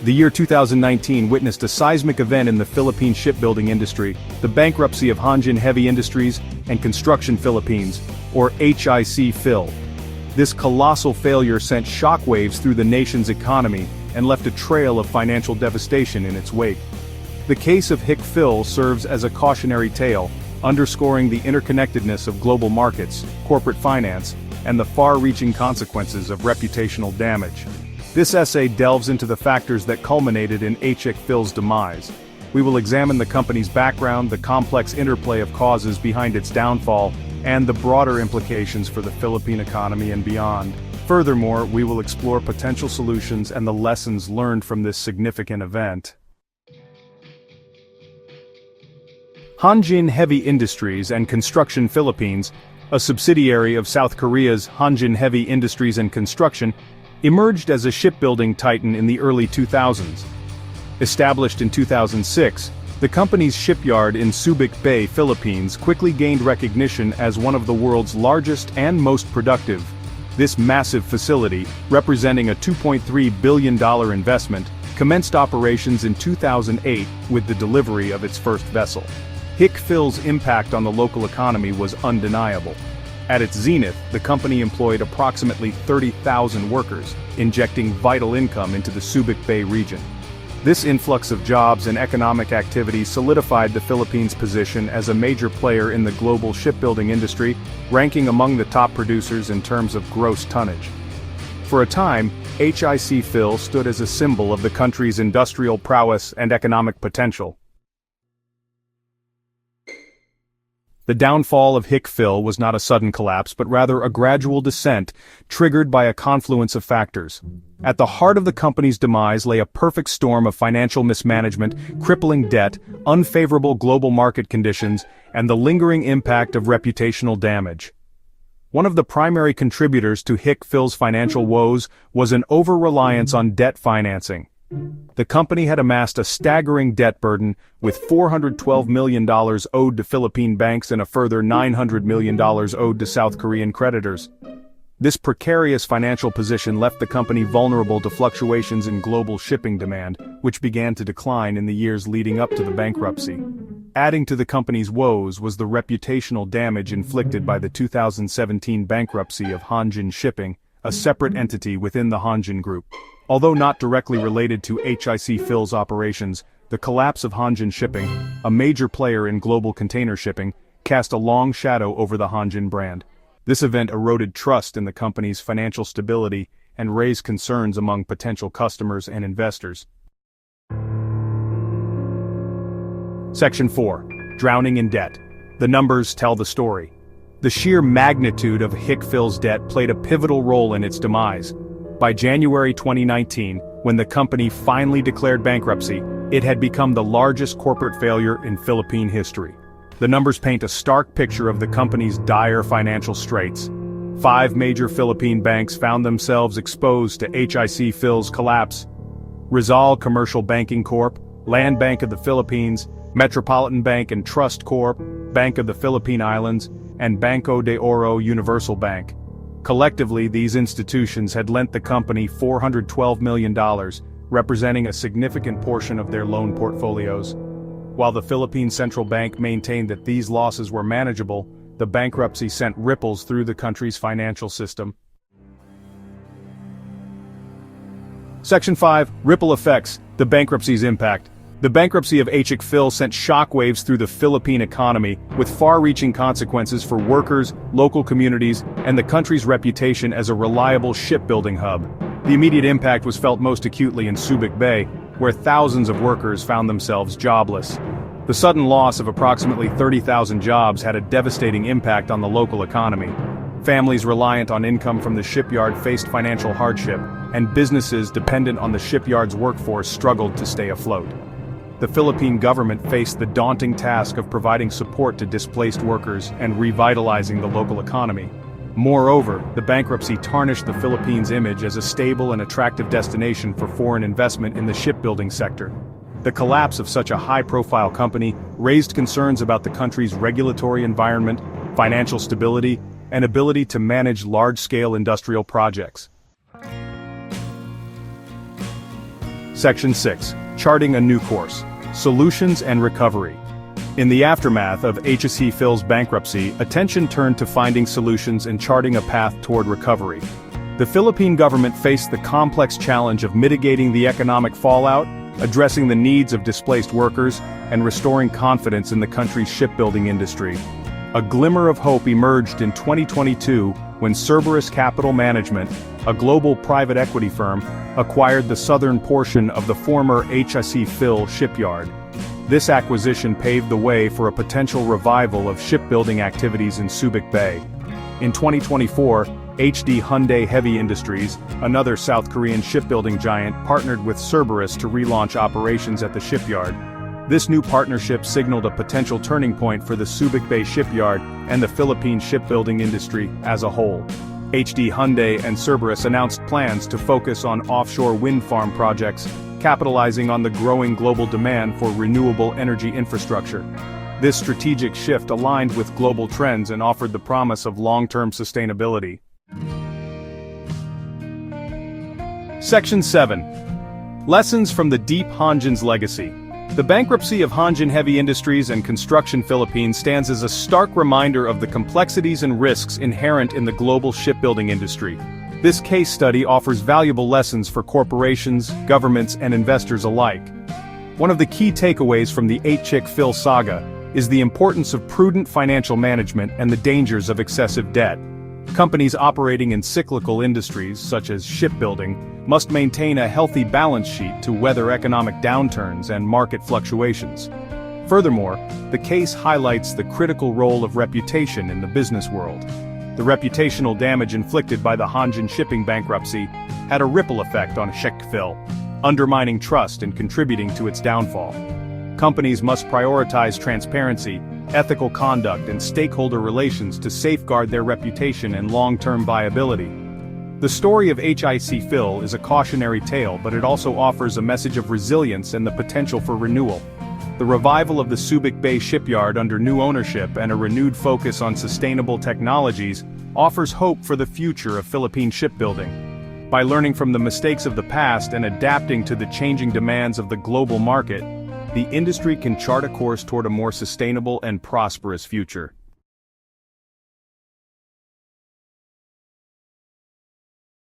The year 2019 witnessed a seismic event in the Philippine shipbuilding industry, the bankruptcy of Hanjin Heavy Industries and Construction Philippines, or HIC Phil. This colossal failure sent shockwaves through the nation's economy and left a trail of financial devastation in its wake. The case of HIC Phil serves as a cautionary tale, underscoring the interconnectedness of global markets, corporate finance, and the far-reaching consequences of reputational damage. This essay delves into the factors that culminated in HIC Phil's demise. We will examine the company's background, the complex interplay of causes behind its downfall, and the broader implications for the Philippine economy and beyond. Furthermore, we will explore potential solutions and the lessons learned from this significant event. Hanjin Heavy Industries and Construction Philippines, a subsidiary of South Korea's Hanjin Heavy Industries and Construction, emerged as a shipbuilding titan in the early 2000s. Established in 2006, the company's shipyard in Subic Bay, Philippines quickly gained recognition as one of the world's largest and most productive. This massive facility, representing a $2.3 billion investment, commenced operations in 2008 with the delivery of its first vessel. HIC Phil's impact on the local economy was undeniable. At its zenith, the company employed approximately 30,000 workers, injecting vital income into the Subic Bay region. This influx of jobs and economic activity solidified the Philippines' position as a major player in the global shipbuilding industry, ranking among the top producers in terms of gross tonnage. For a time, HIC Phil stood as a symbol of the country's industrial prowess and economic potential. The downfall of HIC Phil was not a sudden collapse but rather a gradual descent, triggered by a confluence of factors. At the heart of the company's demise lay a perfect storm of financial mismanagement, crippling debt, unfavorable global market conditions, and the lingering impact of reputational damage. One of the primary contributors to HIC Phil's financial woes was an over-reliance on debt financing. The company had amassed a staggering debt burden, with $412 million owed to Philippine banks and a further $900 million owed to South Korean creditors. This precarious financial position left the company vulnerable to fluctuations in global shipping demand, which began to decline in the years leading up to the bankruptcy. Adding to the company's woes was the reputational damage inflicted by the 2017 bankruptcy of Hanjin Shipping, a separate entity within the Hanjin Group. Although not directly related to HIC Phil's operations, the collapse of Hanjin Shipping, a major player in global container shipping, cast a long shadow over the Hanjin brand. This event eroded trust in the company's financial stability and raised concerns among potential customers and investors. Section 4. Drowning in debt. The numbers tell the story. The sheer magnitude of HIC Phil's debt played a pivotal role in its demise. By January 2019, when the company finally declared bankruptcy, it had become the largest corporate failure in Philippine history. The numbers paint a stark picture of the company's dire financial straits. 5 major Philippine banks found themselves exposed to HIC Phil's collapse. Rizal Commercial Banking Corp., Land Bank of the Philippines, Metropolitan Bank and Trust Corp., Bank of the Philippine Islands, and Banco de Oro Universal Bank. Collectively, these institutions had lent the company $412 million, representing a significant portion of their loan portfolios. While the Philippine Central Bank maintained that these losses were manageable, the bankruptcy sent ripples through the country's financial system. Section 5. Ripple Effects. The bankruptcy's impact. The bankruptcy of HIC Phil sent shockwaves through the Philippine economy, with far-reaching consequences for workers, local communities, and the country's reputation as a reliable shipbuilding hub. The immediate impact was felt most acutely in Subic Bay, where thousands of workers found themselves jobless. The sudden loss of approximately 30,000 jobs had a devastating impact on the local economy. Families reliant on income from the shipyard faced financial hardship, and businesses dependent on the shipyard's workforce struggled to stay afloat. The Philippine government faced the daunting task of providing support to displaced workers and revitalizing the local economy. Moreover, the bankruptcy tarnished the Philippines' image as a stable and attractive destination for foreign investment in the shipbuilding sector. The collapse of such a high-profile company raised concerns about the country's regulatory environment, financial stability, and ability to manage large-scale industrial projects. Section 6. Charting a new course. Solutions and recovery. In the aftermath of HSE Phil's bankruptcy, attention turned to finding solutions and charting a path toward recovery. The Philippine government faced the complex challenge of mitigating the economic fallout, addressing the needs of displaced workers, and restoring confidence in the country's shipbuilding industry. A glimmer of hope emerged in 2022 when Cerberus Capital Management, a global private equity firm, acquired the southern portion of the former HSE Phil shipyard. This acquisition paved the way for a potential revival of shipbuilding activities in Subic Bay. In 2024, HD Hyundai Heavy Industries, another South Korean shipbuilding giant, partnered with Cerberus to relaunch operations at the shipyard. This new partnership signaled a potential turning point for the Subic Bay shipyard and the Philippine shipbuilding industry as a whole. HD Hyundai and Cerberus announced plans to focus on offshore wind farm projects, capitalizing on the growing global demand for renewable energy infrastructure. This strategic shift aligned with global trends and offered the promise of long-term sustainability. Section 7. Lessons from the deep Hanjin's legacy. The bankruptcy of Hanjin Heavy Industries and Construction Philippines stands as a stark reminder of the complexities and risks inherent in the global shipbuilding industry. This case study offers valuable lessons for corporations, governments, and investors alike. One of the key takeaways from the HSE Phil saga is the importance of prudent financial management and the dangers of excessive debt. Companies operating in cyclical industries, such as shipbuilding, must maintain a healthy balance sheet to weather economic downturns and market fluctuations. Furthermore, the case highlights the critical role of reputation in the business world. The reputational damage inflicted by the Hanjin shipping bankruptcy had a ripple effect on HSE Phil, undermining trust and contributing to its downfall. Companies must prioritize transparency, ethical conduct, and stakeholder relations to safeguard their reputation and long-term viability. The story of HSE Phil is a cautionary tale, but it also offers a message of resilience and the potential for renewal. The revival of the Subic Bay shipyard under new ownership and a renewed focus on sustainable technologies offers hope for the future of Philippine shipbuilding. By learning from the mistakes of the past and adapting to the changing demands of the global market, the industry can chart a course toward a more sustainable and prosperous future.